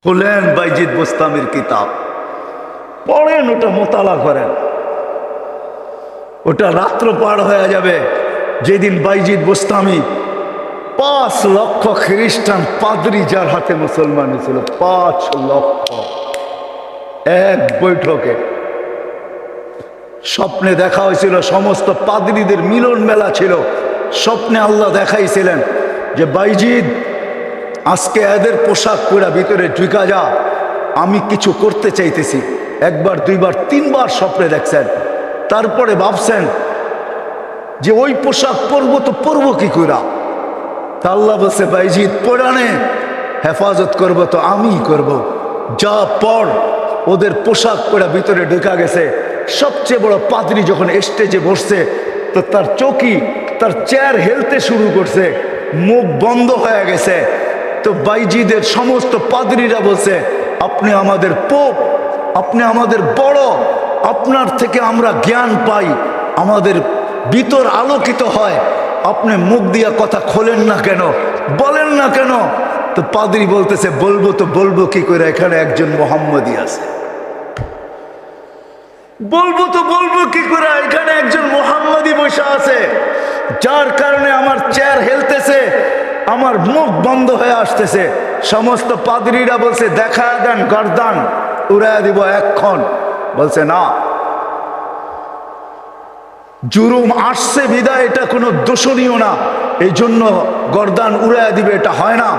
খুলেন বাইজিদ বোস্তামির কিতাব, পড়েন, ওটা মোতালা করেন। ওটা রাত্র পার হয়ে যাবে যেদিন বাইজিদ বোস্তামি 5 লক্ষ খ্রিস্টান পাদ্রী যার হাতে মুসলমান ছিল, 5 লক্ষ এক বৈঠকে। স্বপ্নে দেখা হয়েছিল, সমস্ত পাদ্রীদের মিলন মেলা ছিল। স্বপ্নে আল্লাহ দেখাইছিলেন যে বাইজিদ আজকে এদের পোশাক পরা ভিতরে ঢুকা যা, আমি কিছু করতে চাইতেছি। একবার, দুইবার, 3বার স্বপ্নে দেখছেন। তারপরে ভাবছেন যে ওই পোশাক পরবো তো পরবো কি করা। তা আল্লাহ বলছে বাইজিদ পরানে হেফাজত করব তো আমিই করব, যা পর। ওদের পোশাক পরা ভিতরে ঢুকা গেছে। সবচেয়ে বড় পাদ্রী যখন স্টেজে বসছে তো তার চৌকি, তার চেয়ার হেলতে শুরু করছে, মুখ বন্ধ হয়ে গেছে। তো বাইজিদের সমস্ত পাদ্রীরা বলছে আপনি আমাদের পোপ, আপনি আমাদের বড়, আপনার থেকে আমরা জ্ঞান পাই, আমাদের ভিতর আলোকিত হয়, আপনি মুখ দিয়া কথা খোলেন না কেন, বলেন না কেন? তো পাদ্রী বলতেছে বলবো তো বলবো কি করে, এখানে একজন মোহাম্মদী আছে। বলবো তো বলবো কি করে, এখানে একজন মোহাম্মদী বসে আছে, যার কারণে আমার চেয়ার হেলতেছে, আমার মুখ বন্ধ হয়ে আসতেছে। সমস্ত পাদ্রীরা বলছে দেখা দেন, গর্দান উড়াইয়া দিব এক্ষণ। বলছে না, জুরুম আসছে বিদায় এটা কোনো দোষণীয় না, এই জন্য গর্দান উড়াইয়া দিবে, এটা হয় না।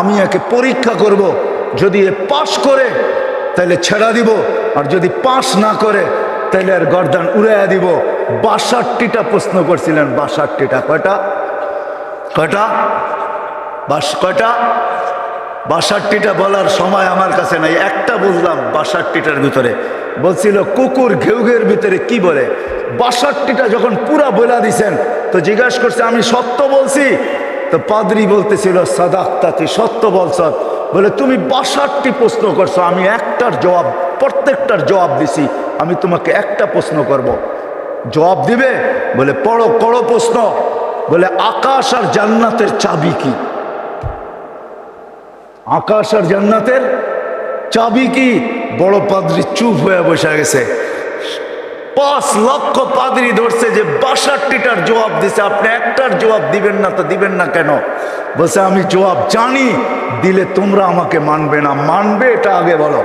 আমি একে পরীক্ষা করব, যদি এ পাশ করে তাহলে ছেড়া দিব, আর যদি পাশ না করে তাহলে আর গর্দান উড়াইয়া দিব। 62টা প্রশ্ন করছিলেন, 62টা। কয়টা? কয়টা? কয়টা? 62টা বলার সময় আমার কাছে নাই, একটা বুঝলাম 62টার ভিতরে। বলছিল কুকুর ঘেউঘের ভিতরে কি বলে। 62টা যখন পুরা বলা দিছেন তো জিজ্ঞাসা করছে আমি সত্য বলছি? তো পাদ্রী বলতেছিল সাদাক্তা, তুই সত্য বলছ। বলে তুমি 62টি প্রশ্ন করছো, আমি একটার জবাব, প্রত্যেকটার জবাব দিছি, আমি তোমাকে একটা প্রশ্ন করব, জবাব দিবে? বলে পড়ো, করো প্রশ্ন। বলে আকাশ আর জান্নাতের চাবি কি? আকাশ আর জান্নাতের চাবি কি? বড় পাদ্রী চুপ হয়ে বসে গেছে। 5 লক্ষ পাদ্রী ধরছে যে 62টার জবাব দিছে, আপনি একটার জবাব দিবেন না, তো দিবেন না কেন? বলছে আমি জবাব জানি, দিলে তোমরা আমাকে মানবে না, মানবে এটা আগে বলো।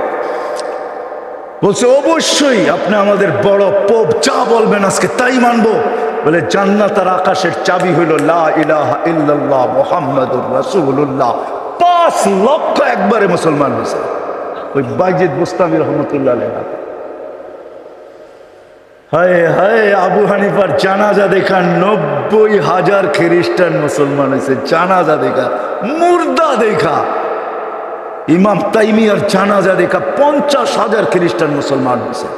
বলছে অবশ্যই, আপনি আমাদের বড় পোপ, যা বলবেন আজকে তাই মানবো। বলে জান্নাত আর আকাশের চাবি হইল লা ইলাহা ইল্লাল্লাহ মুহাম্মাদুর রাসূলুল্লাহ। 5 লক্ষ একবারে মুসলমান হয়েছে ওই বাইজিদ বোস্তামি রহমতুল্লাহ আলাইহি। হায় হায়, আবু হানিফার জানাজা দেখা 90,000 খ্রিস্টান মুসলমান হয়েছে। জানাজা দেখা, মুর্দা দেখা। ইমাম তাইমিয়ার জানাজা দেখা 50,000 খ্রিস্টান মুসলমান হয়েছে।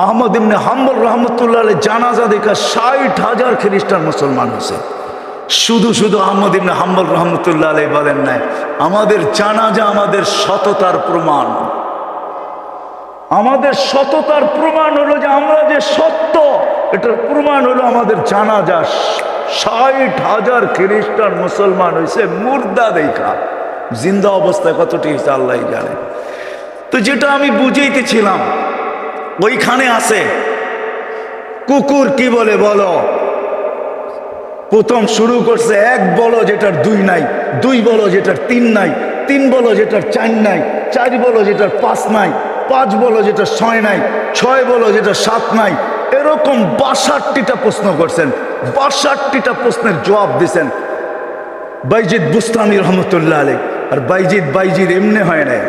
আহমদ ইবনে হাম্বল রহমতুল্লাহ আলাইহি জানাজা দেখা 60,000 খ্রিস্টান মুসলমান হয়েছে। শুধু শুধু আহমদ ইবনে হাম্বল রহমতুল্লাহ আলাইহি বলেন নাই, আমাদের জানাজা আমাদের সততার প্রমাণ। আমাদের সততার প্রমাণ হলো যে আমরা যে সত্য, এটার প্রমাণ হলো আমাদের জানাজা। 60,000 খ্রিস্টান মুসলমান হয়েছে মুর্দা দেখা। জিন্দা অবস্থায় কতটি হয়েছে আল্লাহ জানে। তো যেটা আমি বুঝাইতেছিলাম, ওইখানে আছে কুকুর কি বলে বলো। প্রথম শুরু করছে 1 বলো যেটার 2 নাই, 2 বলো যেটার 3 নাই, 3 বলো যেটার 4 নাই, 4 বলো যেটার 5 নাই, 5 বলো যেটার 6 নাই, 6 বলো যেটার 7 নাই। এরকম 62টা প্রশ্ন করছেন। 62টা প্রশ্নের জবাব দিছেন বাইজিদ বুস্তামি রহমতুল্লাহ আলাইহি। আর বাইজিদ এমনি হয় নাই।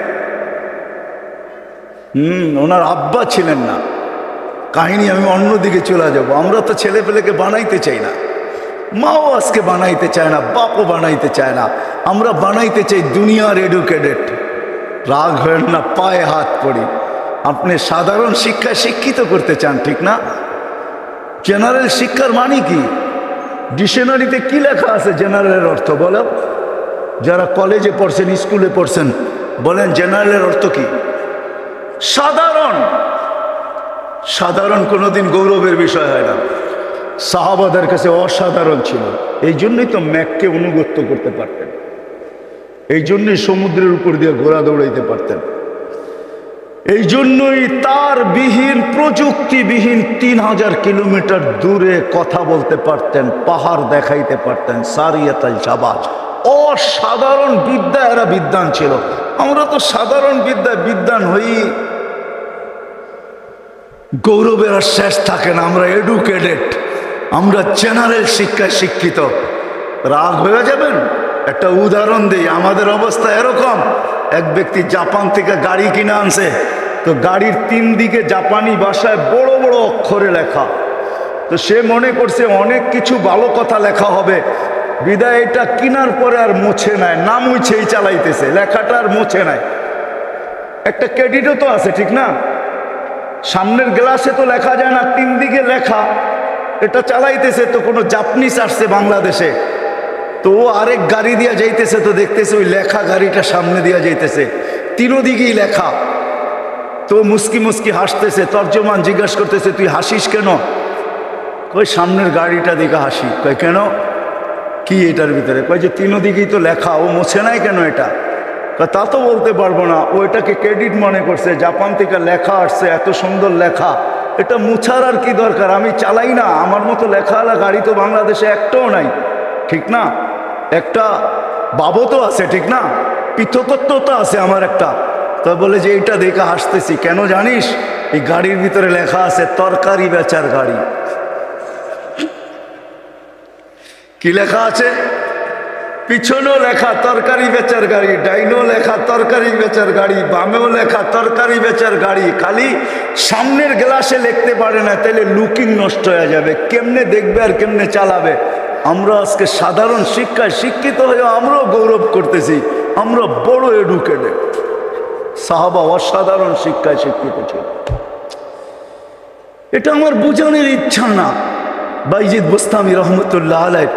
ওনার আব্বা ছিলেন না। কাহিনী আমি অন্যদিকে চলে যাব। আমরা তো ছেলে পেলেকে বানাইতে চাই না, মাও আজকে বানাইতে চায় না, বাপও বানাইতে চায় না। আমরা বানাইতে চাই দুনিয়ার এডুকেটেড। রাগ হয় না, পায়ে হাত পড়ি। আপনি সাধারণ শিক্ষায় শিক্ষিত করতে চান, ঠিক না? জেনারেল শিক্ষার মানে কি? ডিকশনারিতে কি লেখা আছে জেনারেলের অর্থ বলো? যারা কলেজে পড়ছেন, স্কুলে পড়ছেন, বলেন জেনারেলের অর্থ কি? সাধারণ। সাধারণ কোনোদিন গৌরবের বিষয় হয় না। সাহাবাদের কাছে অসাধারণ ছিল, এই জন্যই তো ম্যাককে অনুগত্য করতে পারতেন। এই জন্যই সমুদ্রের উপর দিয়ে ঘোড়া দৌড়াইতে পারতেন। এই জন্যই তার বিহীন, প্রযুক্তিবিহীন 3000 কিলোমিটার দূরে কথা বলতে পারতেন, পাহাড় দেখাইতে পারতেন। সারিয়াতাল জাবাল, অসাধারণ বিদ্যা এরা বিদ্বান ছিল। আমরা তো সাধারণ বিদ্বান হই, গৌরবের আর শেষ থাকে না। আমরা এডুকেটেড, আমরা জেনারেল শিক্ষায় শিক্ষিত। রাগ হয়ে যাবেন? একটা উদাহরণ দিই। আমাদের অবস্থা এরকম, এক ব্যক্তি জাপান থেকে গাড়ি কিনে আনছে, তো গাড়ির 3 দিকে জাপানি ভাষায় বড় বড় অক্ষরে লেখা। তো সে মনে করছে অনেক কিছু ভালো কথা লেখা হবে, বিদায় এটা কিনার পরে আর মুছে নাই, না মুছেই চালাইতেছে, লেখাটা আর মুছে নাই। একটা ক্রেডিটও তো আছে, ঠিক না? সামনের গ্লাসে তো লেখা যায় না, 3 দিকে লেখা, এটা চালাইতেছে। তো কোনো জাপানিজ আসছে বাংলাদেশে, তো ও আরেক গাড়ি দিয়া যাইতেছে, তো দেখতেছে ওই লেখা গাড়িটা সামনে দিয়া যাইতেছে, 3 দিকেই লেখা। তো মুস্কি মুস্কি হাসতেছে। তর্জমান জিজ্ঞাসা করতেছে, তুই হাসিস কেন? কই সামনের গাড়িটা দিকে হাসি। কই কেন, কি এটার ভিতরে? কই যে 3 দিকেই তো লেখা, ও মুছে নাই কেন এটা? তা তো বলতে পারবো না, ও এটাকে ক্রেডিট মনে করছে, জাপান থেকে লেখা আসছে, এত সুন্দর লেখা, এটা মুছার আর কি দরকার? আমি চালাই না, আমার মতো লেখাওয়ালা গাড়ি তো বাংলাদেশে একটাও নাই, ঠিক না? একটা বাবতও আছে, ঠিক না? পৃথকত্ব তো আছে আমার একটা। তো বলে যে এইটা দেখে হাসতেছি কেন জানিস? এই গাড়ির ভিতরে লেখা আছে তরকারি বেচার গাড়ি। কি লেখা আছে? পিছনেও লেখা তরকারি বেচার গাড়ি, ডাইনেও লেখা তরকারি বেচার গাড়ি, বামেও লেখা তরকারি বেচার গাড়ি। খালি সামনের গ্লাসে লিখতে পারে না, তাইলে লুকিং নষ্ট হয়ে যাবে, কেমনে দেখবে আর কেমনে চালাবে। আমরা আজকে সাধারণ শিক্ষায় শিক্ষিত হয়ে আমরাও গৌরব করতেছি, আমরা বড় এডুকেটেড। সাহাবা অসাধারণ শিক্ষায় শিক্ষিত ছিল। এটা আমার বোঝানোর ইচ্ছা না। বাইজিদ বুস্তামি রহমতুল্লাহ আলাইহ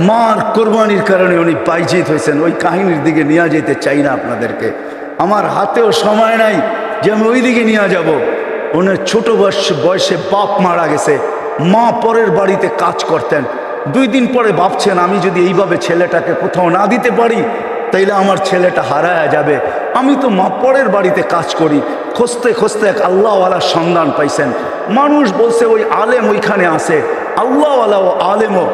মার কোরবানির কারণে উনি বাইজিদ হয়েছেন। ওই কাহিনীর দিকে নিয়ে যেতে চাই না আপনাদেরকে, আমার হাতেও সময় নাই যে আমি ওই দিকে নিয়ে যাব। ওনার ছোট বয়সে বাপ মারা গেছে, মা পরের বাড়িতে কাজ করতেন। 2 দিন পরে ভাবছেন, আমি যদি এইভাবে ছেলেটাকে কোথাও না দিতে পারি তাইলে আমার ছেলেটা হারায়া যাবে। আমি তো মা পরের বাড়িতে কাজ করি। খুঁজতে খুঁজতে এক আল্লাহওয়ালার সন্ধান পাইছেন। মানুষ বলছে ওই আলেম ওইখানে আছে, আল্লাহওয়ালা ও আলেমও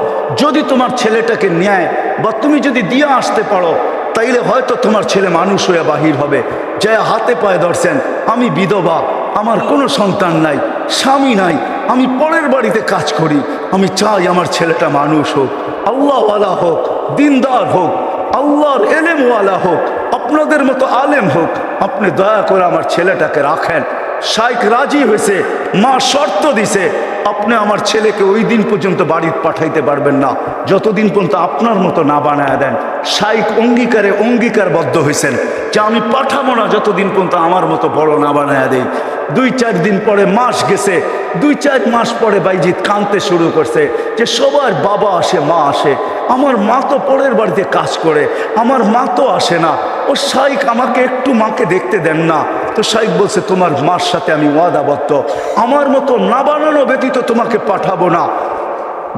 যদি তোমার ছেলেটাকে নেয় বা তুমি যদি দিয়ে আসতে পারো, তাইলে হয়তো তোমার ছেলে মানুষ হয়ে বাহির হবে। যে হাতে পায়ে ধরছেন, আমি বিধবা, আমার কোনো সন্তান নাই, স্বামী নাই, আমি পরের বাড়িতে কাজ করি, আমি চাই আমার ছেলেটা মানুষ হোক, আল্লাহওয়ালা হোক, দিনদার হোক, আল্লাহর এলেমওয়ালা হোক, আপনাদের মতো আলেম হোক, আপনি দয়া করে আমার ছেলেটাকে রাখেন। শাইখ রাজি হয়েছে, মা শর্ত দিছে, আপনি আমার ছেলেকে ওই দিন পর্যন্ত বাড়িতে পাঠাইতে পারবেন না যতদিন পর্যন্ত আপনার মতো না বানায় দেন। শাইখ অঙ্গীকারবদ্ধ হয়েছেন যে আমি পাঠাবো না যতদিন পর্যন্ত আমার মতো বড় না বানায় দেই। 2-4 দিন পরে মাস গেছে, 2-4 মাস পরে বাইজিদ কাঁদতে শুরু করছে যে সবার বাবা আসে, মা আসে, আমার মা তো পরের বাড়িতে কাজ করে, আমার মা তো আসে না। ও শাইখ আমাকে একটু মাকে দেখতে দেন না। তো শাইখ বলছে, তোমার মার সাথে আমি ওয়াদাবদ্ধ, আমার মতো না বানানো ব্যতীত তোমাকে পাঠাবো না।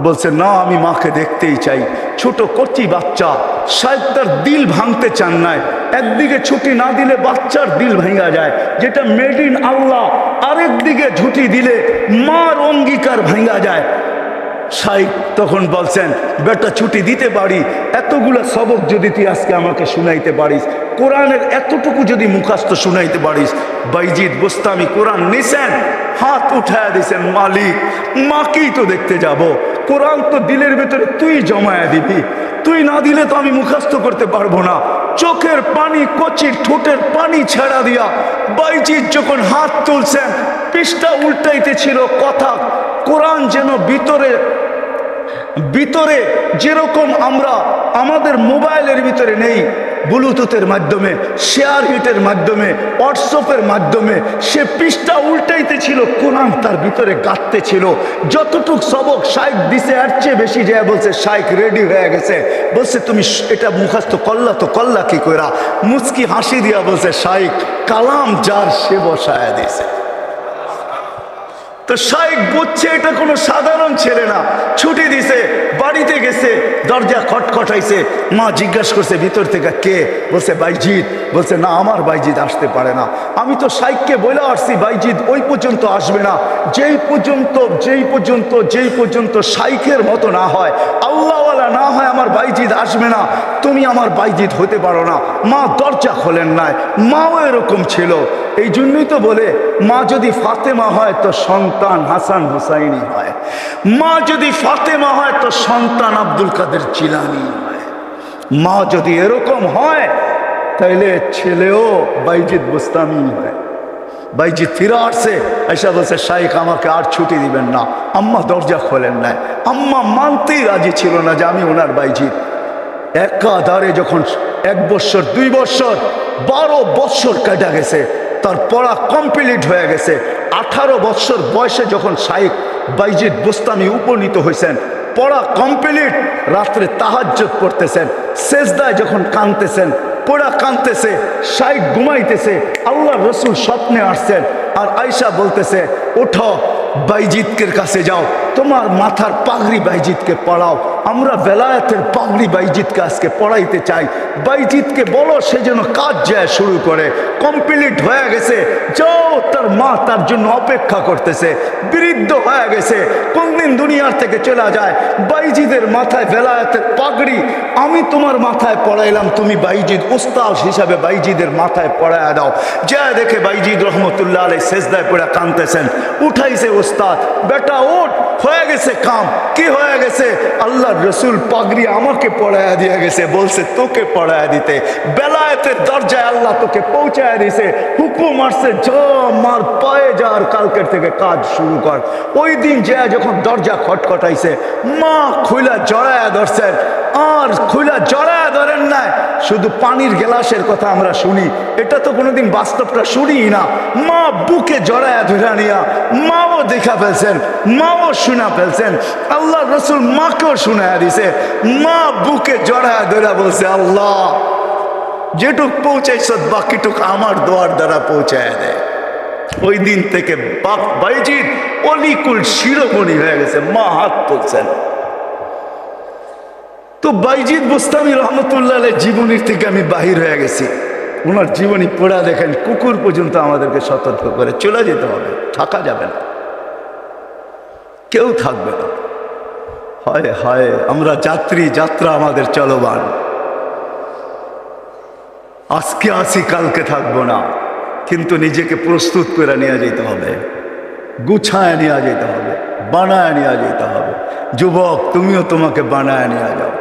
বলছে না, আমি মাকে দেখতেই চাই। ছোট কচি বাচ্চা, শাইখ তার দিল ভাঙতে চান নাই। একদিকে ছুটি না দিলে বাচ্চার দিল ভেঙে যায়, যেটা মেড ইন আল্লাহ, আরেকদিকে ছুটি দিলে মার অঙ্গীকার ভেঙে যায়। শাইখ তখন বলছেন, বেটা ছুটি দিতে পারি, এতগুলো সবক যদি তুই আজকে আমাকে শুনাইতে পারিস, কোরআনের এতটুকু যদি মুখস্থ শুনাইতে পারিস। বাইজিদ বুস্তামি কোরআন নিছেন, হাত উঠায় দিছেন, মালিক মাকেই তো দেখতে যাব, কোরআন তো দিলের ভেতরে তুই জমায়া দিবি, তুই না দিলে তো আমি মুখস্থ করতে পারবো না। চোখের পানি, কচির ঠোঁটের পানি ছেড়া দিয়া বাইজিদ যখন হাত তুলছেন, পৃষ্ঠা উল্টাইতে ছিল কথা। কোরআন যেন ভিতরে যেরকম আমরা আমাদের মোবাইলের ভিতরে নেই, ব্লুটুথের মাধ্যমে, শেয়ার হিটের মাধ্যমে, হোয়াটসঅ্যাপের মাধ্যমে সে পৃষ্ঠা উল্টাইতে ছিল, কোরআন তার ভিতরে গাঁথতে ছিল। যতটুক সবক শাইখ দিছে এর চেয়ে বেশি যায় বলছে শাইখ রেডি হয়ে গেছে। বলছে তুমি এটা মুখস্থ করলা, তো করলা কি কইরা? মুচকি হাসি দিয়া বলছে, শাইখ কালাম যার সে বসায় দিছে। তো শাইখ বুঝছে এটা কোনো সাধারণ ছেলে না, ছুটি দিছে, বাড়িতে গেছে, দরজা খটখটাইছে। মা জিজ্ঞাসা করছে ভিতর থেকে কে? বলছে বাইজিৎ। বলছে না, আমার বাইজিৎ আসতে পারে না। আমি তো শাইখকে বলে আসছি বাইজিৎ ওই পর্যন্ত আসবে না, যেই পর্যন্ত শাইখের মতো না হয়, আল্লাহওয়ালা না হয়, আমার বাইজিৎ আসবে না। তুমি আমার বাইজিৎ হতে পারো না। মা দরজা খোলেন নাই। মাও এরকম ছিল। এই জন্যই তো বলে মা যদি ফাতেমা হয় তো সন্তান হাসান হুসাইনি হয়, মা যদি ফাতেমা হয় তো সন্তান আব্দুল কাদের জিলানী হয়। মা যদি এরকম হয় তাইলে ছেলেও বাইজিৎ বুস্তামি হয়। বাইজিৎ ফিরে আসছে, এসে বলছে শাইখ আমাকে আর ছুটি দিবেন না। আম্মা দরজা খোলেন নাই। আম্মা মানতেই রাজি ছিল না যে আমি ওনার বাইজিৎ। একাধারে যখন 1 বছর 2 বছর 12 বছর কেটে গেছে, তার পড়া কমপ্লিট হয়ে গেছে। 18 বছর বয়সে যখন শাইখ বাইজিৎ বুস্তামি উপনীত হয়েছেন, পড়া কমপ্লিট, রাত্রে তাহাজ্জুদ পড়তেছেন, সেজদায় যখন কাঁদতেছেন, পড়া কাঁদতেছে, শাইখ ঘুমাইতেছে, আল্লাহ রসুল স্বপ্নে আসছেন। আর আয়েশা বলতেছে ওঠো বাইজিৎকের কাছে যাও, তোমার মাথার পাগড়ি বাইজিৎকে পড়াও, আমরা বেলায়েতের পাগড়ি বাইজিৎকে আজকে পড়াইতে চাই। বাইজিৎকে বলো সে যেন কাজ যায় শুরু করে। কমপ্লিট হয়ে গেছে, যাও। তার মা তার জন্য অপেক্ষা করতেছে, বৃদ্ধ হয়ে গেছে, কোনদিন দুনিয়ার থেকে চলে যায়। বাইজিদের মাথায় বেলায়েতের পাগড়ি আমি তোমার মাথায় পড়াইলাম, তুমি বাইজিদ উস্তাদ হিসাবে বাইজিদের মাথায় পড়ায়া দাও। যা দেখে বাইজিদ রহমতুল্লাহ আলাইহি সেজদায় পড়ে কাঁদতেছেন। উঠাইছে উস্তাদ, বেটা ওঠ, হয়ে গেছে কাম। কি হয়ে গেছে? আল্লাহর রসুল পাগড়ি আমাকে পড়ায়া দিয়ে গেছে, বলছে তোকে পড়ায়া দিতে। বেলায়েতের দরজায় আল্লাহ তোকে পৌঁছায়া দিছে, হুকুম আসছে যা মার পায়ে যা, আর কালকের থেকে কাজ শুরু কর। ওই দিন যা যখন দরজা খটখটাইছে, মা খুইলা জড়ায়া ধরছেন। আর খুইলা জড়ায়া ধরেন নাই, শুধু পানির গ্লাসের কথা আমরা শুনি, এটা তো কোনোদিন বাস্তবটা শুনি না। মা বুকে জড়ায়া ধরা নিয়া মাও দেখা ফেলছেন, মাও শোনা ফেলছেন। আল্লাহ রসুল মাকেও শোনায়া দিছে। মা বুকে জড়ায়া ধরা বলছে আল্লাহ যেটুক পৌঁছাইছ বাকিটুক আমার দোয়ার দ্বারা পৌঁছায় দেয়। ওই দিন থেকে বাইজিদ অলিকুল শিরোমণি হয়ে গেছে। মা হাত তুলছেন। তো বাইজিদ বুস্তামি রহমতুল্লাহ আলাইহির জীবনীর থেকে আমি বাহির হয়ে গেছি। ওনার জীবনী পড়া দেখেন, কুকুর পর্যন্ত আমাদেরকে সতর্ক করে চলে যেতে হবে, থাকা যাবে না, কেউ থাকবে না। হায় হায়, আমরা যাত্রা আমাদের চলমান। আজকে আসি কালকে থাকবো না, কিন্তু নিজেকে প্রস্তুত করে নিয়ে যেতে হবে, গুছায় নিয়ে যেতে হবে, বানায় নিয়ে যেতে হবে। যুবক তুমিও তোমাকে বানায় নিয়ে যাও।